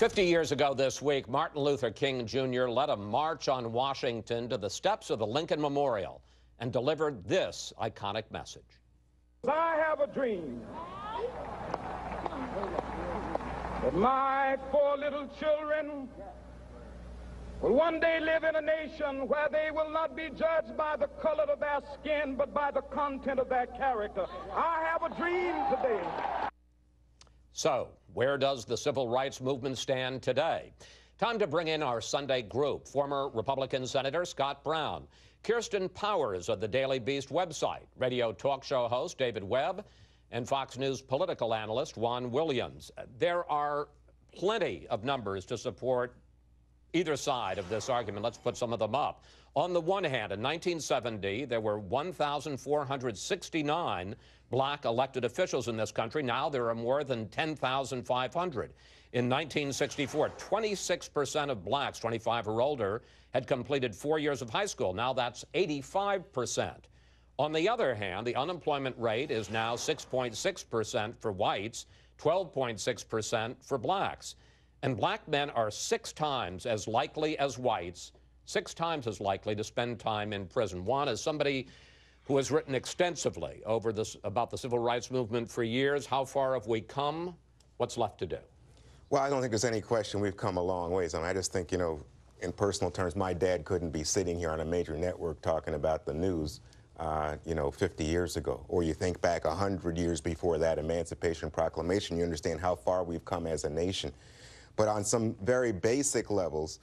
50 years ago this week, Martin Luther King Jr. led a march on Washington to the steps of the Lincoln Memorial and delivered this iconic message. I have a dream that my four little children will one day live in a nation where they will not be judged by the color of their skin, but by the content of their character. I have a dream today. So, where does the civil rights movement stand today? Time to bring in our Sunday group. Former Republican Senator Scott Brown, Kirsten Powers of the Daily Beast website, radio talk show host David Webb, and Fox News political analyst Juan Williams. There are plenty of numbers to support either side of this argument. Let's put some of them up. On the one hand, in 1970, there were 1,469 black elected officials in this country. Now there are more than 10,500. In 1964, 26% of blacks 25 or older had completed 4 years of high school. Now that's 85%. On the other hand, the unemployment rate is now 6.6% for whites, 12.6% for blacks. And black men are 6 times as likely as whites, 6 times as likely to spend time in prison. Juan, as somebody who has written extensively about the civil rights movement for years, how far have we come? What's left to do? Well, I don't think there's any question we've come a long ways. I mean, I just think, in personal terms, my dad couldn't be sitting here on a major network talking about the news, 50 years ago. Or you think back 100 years before that Emancipation Proclamation, you understand how far we've come as a nation. But on some very basic levels,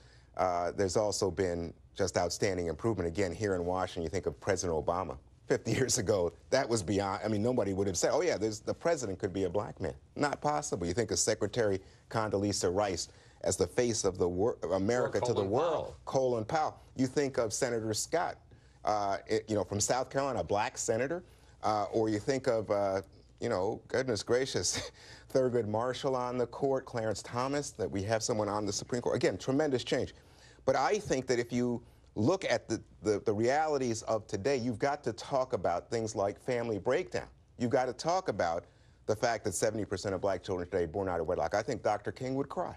there's also been just outstanding improvement. Again, here in Washington, you think of President Obama. 50 years ago, that was beyond, nobody would have said, oh yeah, the president could be a black man. Not possible. You think of Secretary Condoleezza Rice as the face of America to the world. Colin Powell. You think of Senator Scott, from South Carolina, a black senator. Or you think of, goodness gracious, Thurgood Marshall on the court, Clarence Thomas, that we have someone on the Supreme Court. Again, tremendous change. But I think that if you look at the realities of today, you've got to talk about things like family breakdown. You've got to talk about the fact that 70% of black children today are born out of wedlock. I think Dr. King would cry.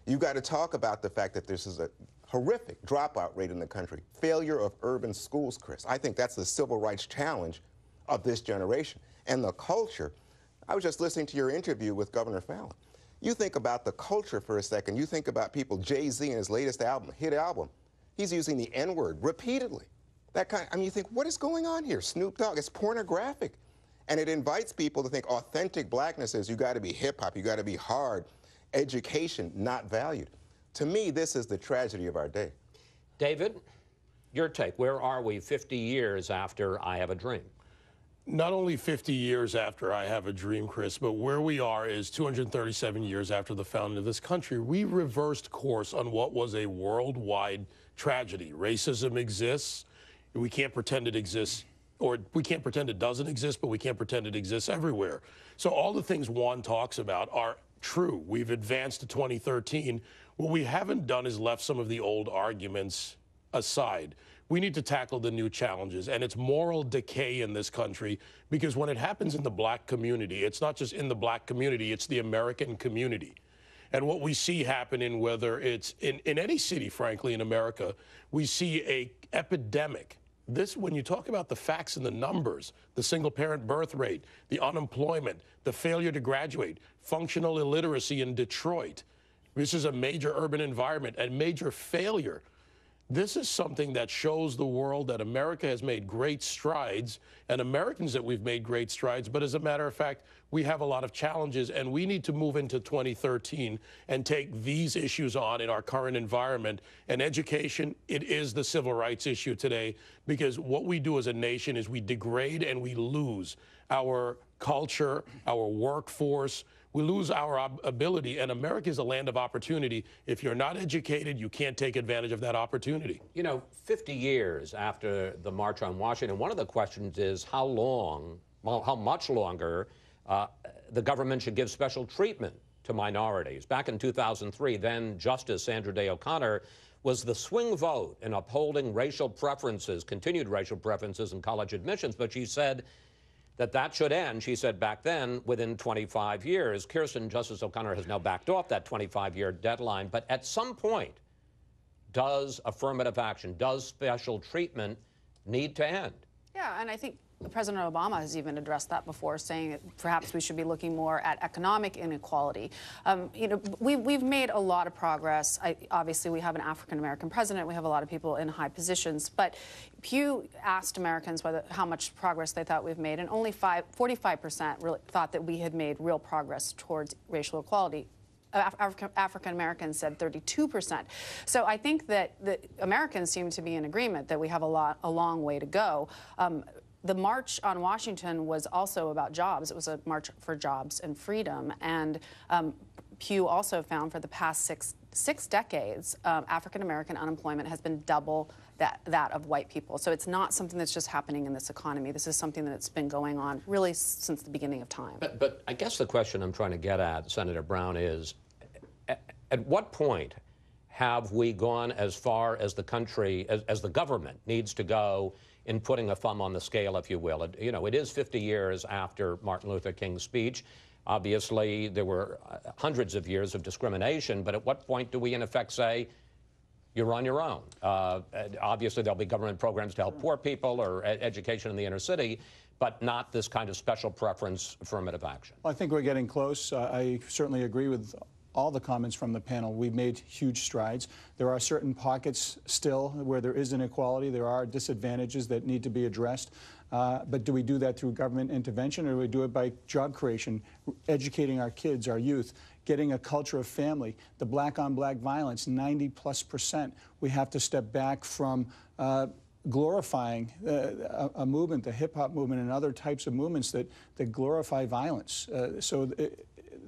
You've got to talk about the fact that this is a horrific dropout rate in the country, failure of urban schools, Chris. I think that's the civil rights challenge of this generation. And the culture, I was just listening to your interview with Governor Fallon. You think about the culture for a second. You think about people, Jay-Z in his latest album, hit album, he's using the N-word repeatedly. You think, what is going on here? Snoop Dogg, it's pornographic. And it invites people to think authentic blackness is you got to be hip-hop, you got to be hard, education not valued. To me, this is the tragedy of our day. David, your take. Where are we 50 years after I Have a Dream? Not only 50 years after I Have a Dream, Chris, but where we are is 237 years after the founding of this country. We reversed course on what was a worldwide tragedy. Racism exists. We can't pretend it exists, or we can't pretend it doesn't exist, but we can't pretend it exists everywhere. So all the things Juan talks about are true. We've advanced to 2013. What we haven't done is left some of the old arguments aside. We need to tackle the new challenges, and it's moral decay in this country, because when it happens in the black community, it's not just in the black community, it's the American community. And what we see happening, whether it's in any city, frankly, in America, we see a epidemic. This, when you talk about the facts and the numbers, the single-parent birth rate, the unemployment, the failure to graduate, functional illiteracy in Detroit, this is a major urban environment, a major failure. This is something that shows the world that America has made great strides, and Americans that we've made great strides, but as a matter of fact, we have a lot of challenges, and we need to move into 2013 and take these issues on in our current environment. And education, it is the civil rights issue today, because what we do as a nation is we degrade and we lose our culture, our workforce. We lose our ability, and America is a land of opportunity. If you're not educated, you can't take advantage of that opportunity. 50 years after the March on Washington, one of the questions is how much longer the government should give special treatment to minorities. Back in 2003, then Justice Sandra Day O'Connor was the swing vote in upholding racial preferences, continued racial preferences in college admissions, but she said that should end, she said back then, within 25 years. Kirsten, Justice O'Connor has now backed off that 25-year deadline. But at some point, does affirmative action, does special treatment need to end? Yeah, and I think President Obama has even addressed that before, saying that perhaps we should be looking more at economic inequality. You know, we've made a lot of progress. Obviously, we have an African-American president. We have a lot of people in high positions. But Pew asked Americans how much progress they thought we've made, and only 45% really thought that we had made real progress towards racial equality. African Americans said 32%. So I think that the Americans seem to be in agreement that we have a long way to go. The March on Washington was also about jobs. It was a march for jobs and freedom. And Pew also found for the past six decades, African American unemployment has been double that of white people. So it's not something that's just happening in this economy. This is something that's been going on really since the beginning of time. But I guess the question I'm trying to get at, Senator Brown, is at what point have we gone as far as the country, as the government needs to go in putting a thumb on the scale, if you will? You know, it is 50 years after Martin Luther King's speech. Obviously, there were hundreds of years of discrimination, but at what point do we, in effect, say, you're on your own? Obviously, there'll be government programs to help poor people or education in the inner city, but not this kind of special preference affirmative action. Well, I think we're getting close. I certainly agree with all the comments from the panel. We've made huge strides. There are certain pockets still where there is inequality. There are disadvantages that need to be addressed. But do we do that through government intervention, or do we do it by job creation, educating our kids, our youth, getting a culture of family? The black-on-black violence, 90+%. We have to step back from glorifying a movement, the hip-hop movement and other types of movements that glorify violence.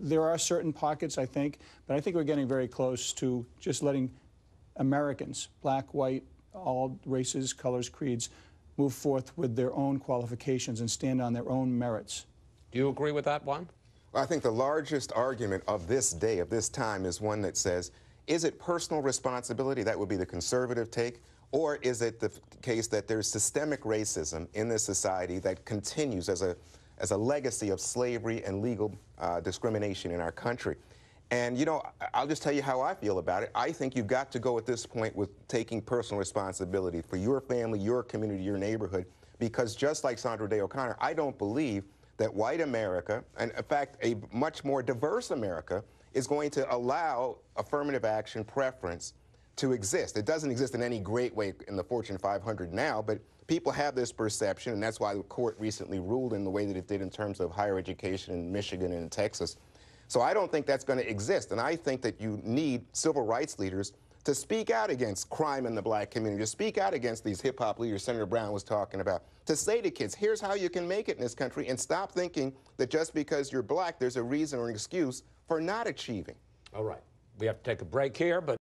There are certain pockets, I think, but I think we're getting very close to just letting Americans, black, white, all races, colors, creeds, move forth with their own qualifications and stand on their own merits. Do you agree with that one? Well, I think the largest argument of this day, of this time, is one that says, is it personal responsibility? That would be the conservative take. Or is it the case that there's systemic racism in this society that continues as a legacy of slavery and legal discrimination in our country? And, you know, I'll just tell you how I feel about it. I think you've got to go at this point with taking personal responsibility for your family, your community, your neighborhood, because just like Sandra Day O'Connor, I don't believe that white America, and in fact, a much more diverse America, is going to allow affirmative action preference to exist. It doesn't exist in any great way in the Fortune 500 now, but people have this perception, and that's why the court recently ruled in the way that it did in terms of higher education in Michigan and in Texas. So I don't think that's going to exist, and I think that you need civil rights leaders to speak out against crime in the black community, to speak out against these hip-hop leaders Senator Brown was talking about, to say to kids, here's how you can make it in this country, and stop thinking that just because you're black, there's a reason or an excuse for not achieving. All right. We have to take a break here, but